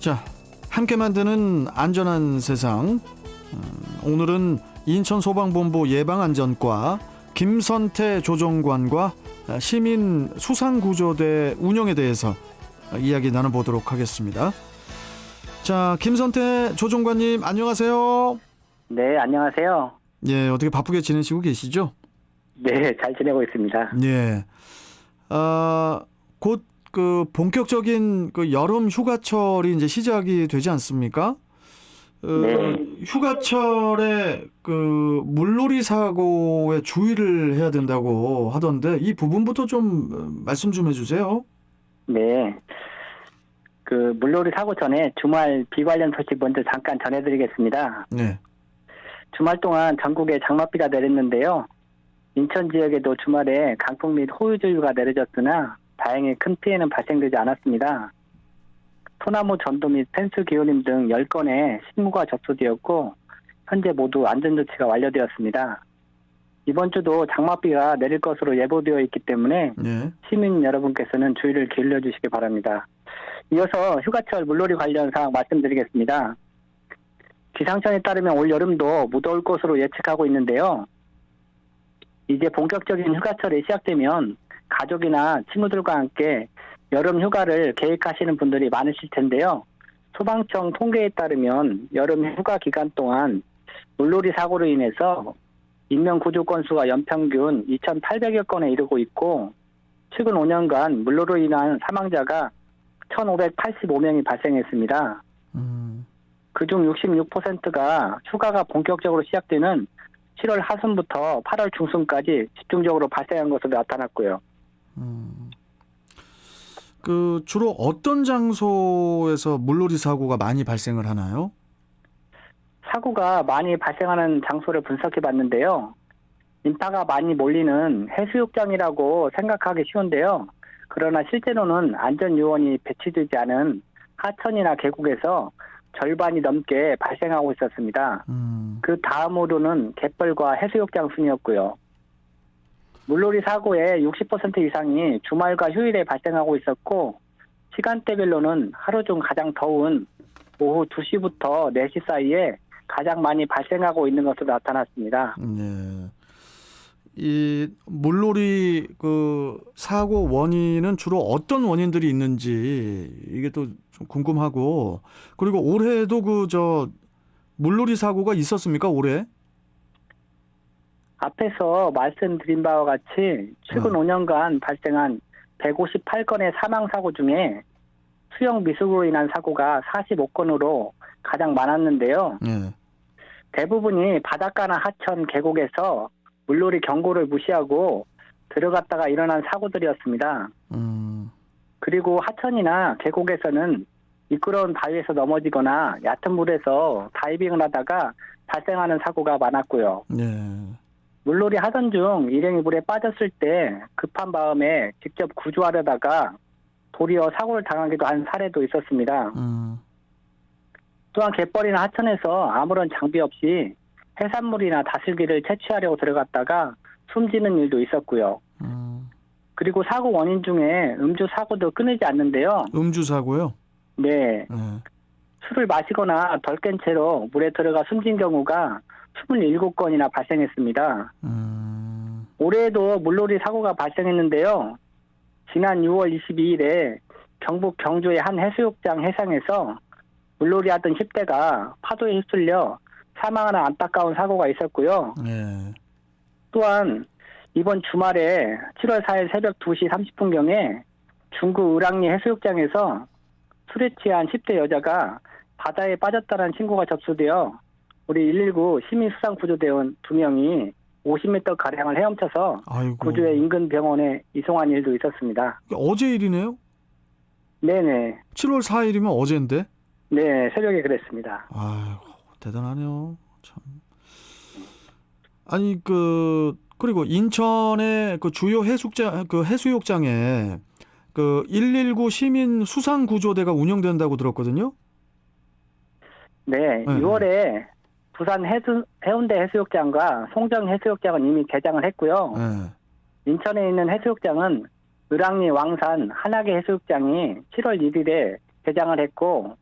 자, 함께 만드는 안전한 세상. 오늘은 인천소방본부 예방안전과 김선태 조정관과 시민 수상구조대 운영에 대해서 이야기 나눠보도록 하겠습니다. 자, 김선태 조정관님 안녕하세요. 네, 안녕하세요. 예, 어떻게 바쁘게 지내시고 계시죠? 네, 잘 지내고 있습니다. 예. 곧 그 본격적인 그 여름 휴가철이 이제 시작이 되지 않습니까? 네. 휴가철에 그 물놀이 사고에 주의를 해야 된다고 하던데 이 부분부터 좀 말씀 좀 해주세요. 네. 그 물놀이 사고 전에 주말 비 관련 소식 먼저 잠깐 전해드리겠습니다. 네. 주말 동안 전국에 장맛비가 내렸는데요. 인천 지역에도 주말에 강풍 및 호우주의가 내려졌으나 다행히 큰 피해는 발생되지 않았습니다. 소나무 전도 및 펜스 기울임 등 10건의 신고가 접수되었고 현재 모두 안전조치가 완료되었습니다. 이번 주도 장맛비가 내릴 것으로 예보되어 있기 때문에 네. 시민 여러분께서는 주의를 기울여 주시기 바랍니다. 이어서 휴가철 물놀이 관련 사항 말씀드리겠습니다. 기상청에 따르면 올 여름도 무더울 것으로 예측하고 있는데요. 이제 본격적인 휴가철이 시작되면 가족이나 친구들과 함께 여름 휴가를 계획하시는 분들이 많으실 텐데요. 소방청 통계에 따르면 여름 휴가 기간 동안 물놀이 사고로 인해서 인명 구조 건수가 연평균 2,800여 건에 이르고 있고 최근 5년간 물로로 인한 사망자가 1,585명이 발생했습니다. 그중 66%가 휴가가 본격적으로 시작되는 7월 하순부터 8월 중순까지 집중적으로 발생한 것으로 나타났고요. 그 주로 어떤 장소에서 물놀이 사고가 많이 발생을 하나요? 사고가 많이 발생하는 장소를 분석해 봤는데요. 인파가 많이 몰리는 해수욕장이라고 생각하기 쉬운데요. 그러나 실제로는 안전요원이 배치되지 않은 하천이나 계곡에서 절반이 넘게 발생하고 있었습니다. 그 다음으로는 갯벌과 해수욕장 순이었고요. 물놀이 사고의 60% 이상이 주말과 휴일에 발생하고 있었고 시간대별로는 하루 중 가장 더운 오후 2시부터 4시 사이에 가장 많이 발생하고 있는 것으로 나타났습니다. 네. 이 물놀이 그 사고 원인은 주로 어떤 원인들이 있는지 이게 또 좀 궁금하고 그리고 올해도 그 물놀이 사고가 있었습니까 올해? 앞에서 말씀드린 바와 같이 최근 5년간 발생한 158건의 사망사고 중에 수영 미숙으로 인한 사고가 45건으로 가장 많았는데요. 네. 대부분이 바닷가나 하천, 계곡에서 물놀이 경고를 무시하고 들어갔다가 일어난 사고들이었습니다. 그리고 하천이나 계곡에서는 미끄러운 바위에서 넘어지거나 얕은 물에서 다이빙을 하다가 발생하는 사고가 많았고요. 네. 물놀이 하던 중 일행이 물에 빠졌을 때 급한 마음에 직접 구조하려다가 도리어 사고를 당하기도 한 사례도 있었습니다. 또한 갯벌이나 하천에서 아무런 장비 없이 해산물이나 다슬기를 채취하려고 들어갔다가 숨지는 일도 있었고요. 그리고 사고 원인 중에 음주 사고도 끊이지 않는데요. 음주 사고요? 네. 술을 마시거나 덜 깬 채로 물에 들어가 숨진 경우가 27건이나 발생했습니다. 올해에도 물놀이 사고가 발생했는데요. 지난 6월 22일에 경북 경주의 한 해수욕장 해상에서 물놀이 하던 10대가 파도에 휩쓸려 사망하는 안타까운 사고가 있었고요. 네. 또한 이번 주말에 7월 4일 새벽 2시 30분경에 중구 을왕리 해수욕장에서 술에 취한 10대 여자가 바다에 빠졌다는 신고가 접수되어 우리 119 시민수상구조대원 2명이 50m가량을 헤엄쳐서 아이고. 구조해 인근 병원에 이송한 일도 있었습니다. 어제 일이네요? 네네. 7월 4일이면 어제인데? 네, 새벽에 그랬습니다. 아이고, 대단하네요. 참. 아니, 그리고 인천의 그 주요 해수욕장에 그 119 시민 수상구조대가 운영된다고 들었거든요? 네, 6월에 부산 해운대 해수욕장과 송정 해수욕장은 이미 개장을 했고요. 네. 인천에 있는 해수욕장은 을왕리 왕산 한하계 해수욕장이 7월 1일에 개장을 했고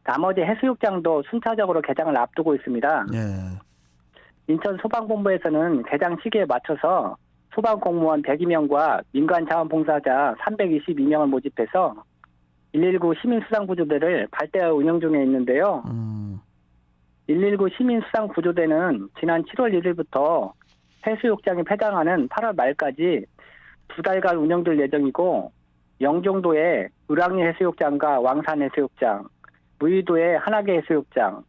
나머지 해수욕장도 순차적으로 개장을 앞두고 있습니다. 예. 인천 소방본부에서는 개장 시기에 맞춰서 소방 공무원 102명과 민간 자원봉사자 322명을 모집해서 119 시민수상구조대를 발대하여 운영 중에 있는데요. 119 시민수상구조대는 지난 7월 1일부터 해수욕장이 폐장하는 8월 말까지 2달간 운영될 예정이고, 영종도의 을왕리 해수욕장과 왕산 해수욕장, 무의도의 한화계 해수욕장,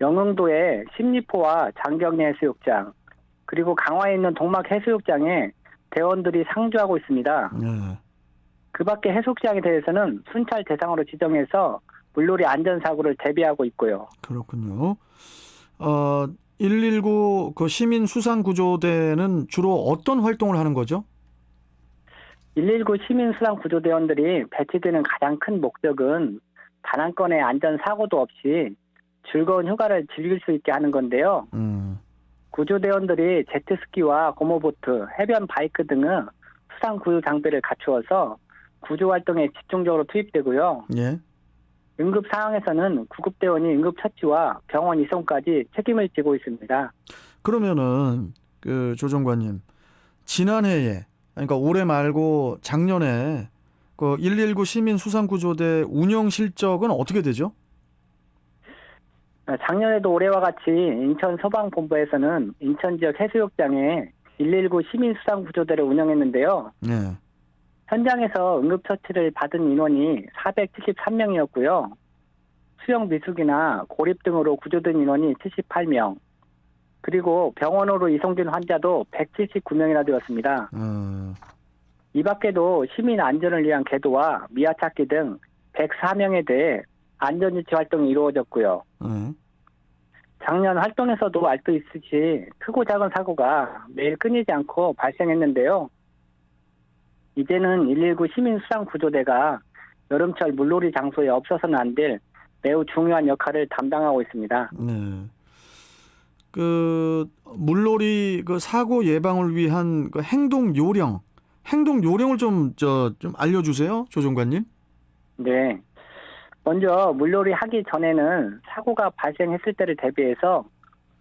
영흥도의 십리포와 장경리 해수욕장, 그리고 강화에 있는 동막 해수욕장에 대원들이 상주하고 있습니다. 예. 그 밖에 해수욕장에 대해서는 순찰 대상으로 지정해서 물놀이 안전사고를 대비하고 있고요. 그렇군요. 119 그 시민 수상 구조대는 주로 어떤 활동을 하는 거죠? 119 시민수상구조대원들이 배치되는 가장 큰 목적은 단 한 건의 안전사고도 없이 즐거운 휴가를 즐길 수 있게 하는 건데요. 구조대원들이 제트스키와 고모보트, 해변 바이크 등의 수상구조 장비를 갖추어서 구조활동에 집중적으로 투입되고요. 예. 응급 상황에서는 구급대원이 응급처치와 병원 이송까지 책임을 지고 있습니다. 그러면은 그 조정관님, 지난해에, 그러니까 올해 말고 작년에 그 119 시민 수상 구조대 운영 실적은 어떻게 되죠? 작년에도 올해와 같이 인천 소방본부에서는 인천 지역 해수욕장에 119 시민수상구조대를 운영했는데요. 예. 현장에서 응급처치를 받은 인원이 473명이었고요. 수영 미숙이나 고립 등으로 구조된 인원이 78명, 그리고 병원으로 이송된 환자도 179명이나 되었습니다. 이 밖에도 시민 안전을 위한 계도와 미아 찾기 등 104명에 대해 안전유치 활동이 이루어졌고요. 작년 활동에서도 알 수 있듯이 크고 작은 사고가 매일 끊이지 않고 발생했는데요. 이제는 119 시민수상구조대가 여름철 물놀이 장소에 없어서는 안 될 매우 중요한 역할을 담당하고 있습니다. 네. 그 물놀이 그 사고 예방을 위한 그 행동 요령을 좀 알려주세요, 조정관님. 네. 먼저 물놀이 하기 전에는 사고가 발생했을 때를 대비해서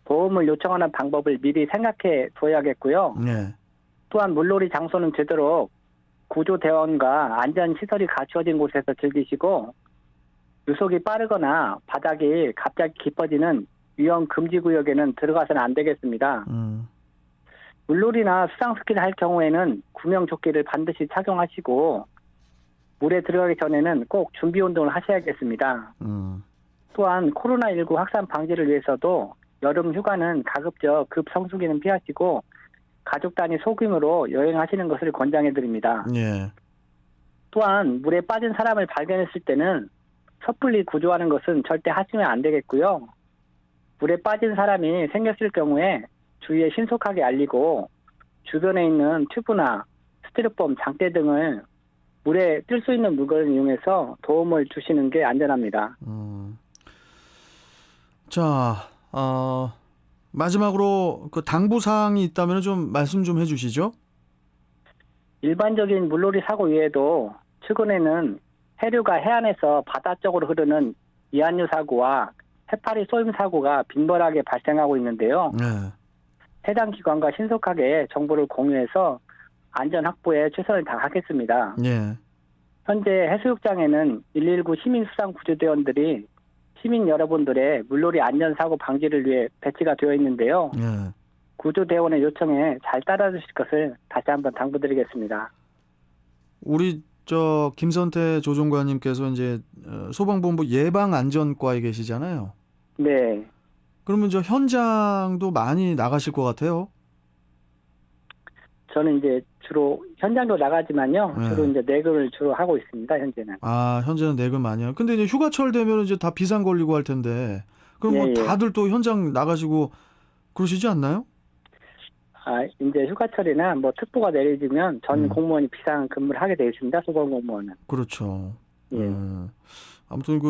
도움을 요청하는 방법을 미리 생각해 둬야겠고요. 네. 또한 물놀이 장소는 되도록 구조대원과 안전시설이 갖추어진 곳에서 즐기시고, 유속이 빠르거나 바닥이 갑자기 깊어지는 위험 금지 구역에는 들어가서는 안 되겠습니다. 물놀이나 수상스키를 할 경우에는 구명조끼를 반드시 착용하시고, 물에 들어가기 전에는 꼭 준비 운동을 하셔야겠습니다. 또한 코로나19 확산 방지를 위해서도 여름 휴가는 가급적 급성수기는 피하시고 가족 단위 소규모로 여행하시는 것을 권장해 드립니다. 예. 또한 물에 빠진 사람을 발견했을 때는 섣불리 구조하는 것은 절대 하시면 안 되겠고요. 물에 빠진 사람이 생겼을 경우에 주위에 신속하게 알리고, 주변에 있는 튜브나 스티로폼 장대 등을 물에 뜰 수 있는 물건을 이용해서 도움을 주시는 게 안전합니다. 자, 마지막으로 그 당부사항이 있다면 좀 말씀 좀 해주시죠. 일반적인 물놀이 사고 외에도 최근에는 해류가 해안에서 바다 쪽으로 흐르는 이한류 사고와 해파리 쏘임 사고가 빈번하게 발생하고 있는데요. 네. 해당 기관과 신속하게 정보를 공유해서 안전 확보에 최선을 다하겠습니다. 예. 현재 해수욕장에는 119 시민수상구조대원들이 시민 여러분들의 물놀이 안전사고 방지를 위해 배치가 되어 있는데요. 예. 구조대원의 요청에 잘 따라주실 것을 다시 한번 당부드리겠습니다. 우리 김선태 조종관님께서 이제 소방본부 예방안전과에 계시잖아요. 네. 그러면 현장도 많이 나가실 것 같아요. 저는 이제 주로 현장도 나가지만요. 네. 주로 이제 내근을 주로 하고 있습니다. 현재는. 현재는 내근 많이 해요. 근데 이제 휴가철 되면 이제 다 비상 걸리고 할 텐데, 그럼 뭐 예. 다들 또 현장 나가시고 그러시지 않나요? 이제 휴가철이나 뭐 특보가 내려지면 전 공무원이 비상 근무를 하게 되어 있습니다. 소방 공무원은. 그렇죠. 예. 아무튼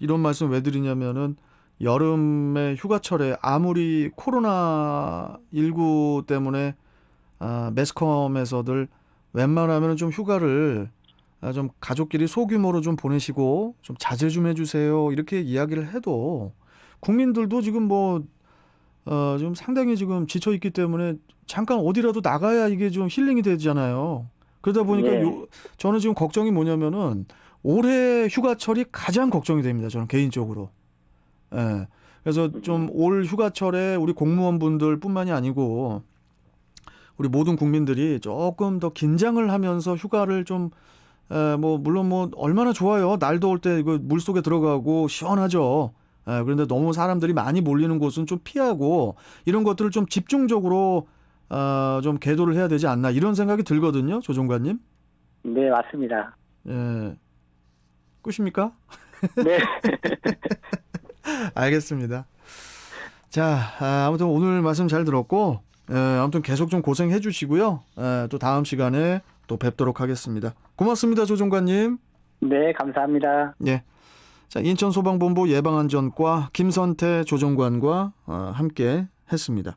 이런 말씀 왜 드리냐면은 여름에 휴가철에 아무리 코로나19 때문에 매스컴에서들 웬만하면 좀 휴가를 좀 가족끼리 소규모로 좀 보내시고 좀 자제 좀 해주세요. 이렇게 이야기를 해도 국민들도 지금 좀 상당히 지금 지쳐 있기 때문에 잠깐 어디라도 나가야 이게 좀 힐링이 되잖아요. 그러다 보니까 예. 저는 지금 걱정이 뭐냐면은 올해 휴가철이 가장 걱정이 됩니다. 저는 개인적으로. 예. 그래서 좀 올 휴가철에 우리 공무원분들뿐만이 아니고 우리 모든 국민들이 조금 더 긴장을 하면서 휴가를 좀 물론 얼마나 좋아요. 날 더울 때 이거 물속에 들어가고 시원하죠. 그런데 너무 사람들이 많이 몰리는 곳은 좀 피하고 이런 것들을 좀 집중적으로 좀 계도를 해야 되지 않나 이런 생각이 들거든요. 조종관님. 네, 맞습니다. 예. 끝입니까? 네. 알겠습니다. 자, 아무튼 오늘 말씀 잘 들었고 아무튼 계속 좀 고생해 주시고요. 또 다음 시간에 또 뵙도록 하겠습니다. 고맙습니다. 조종관님. 네, 감사합니다. 예. 자, 인천소방본부 예방안전과 김선태 조종관과 함께 했습니다.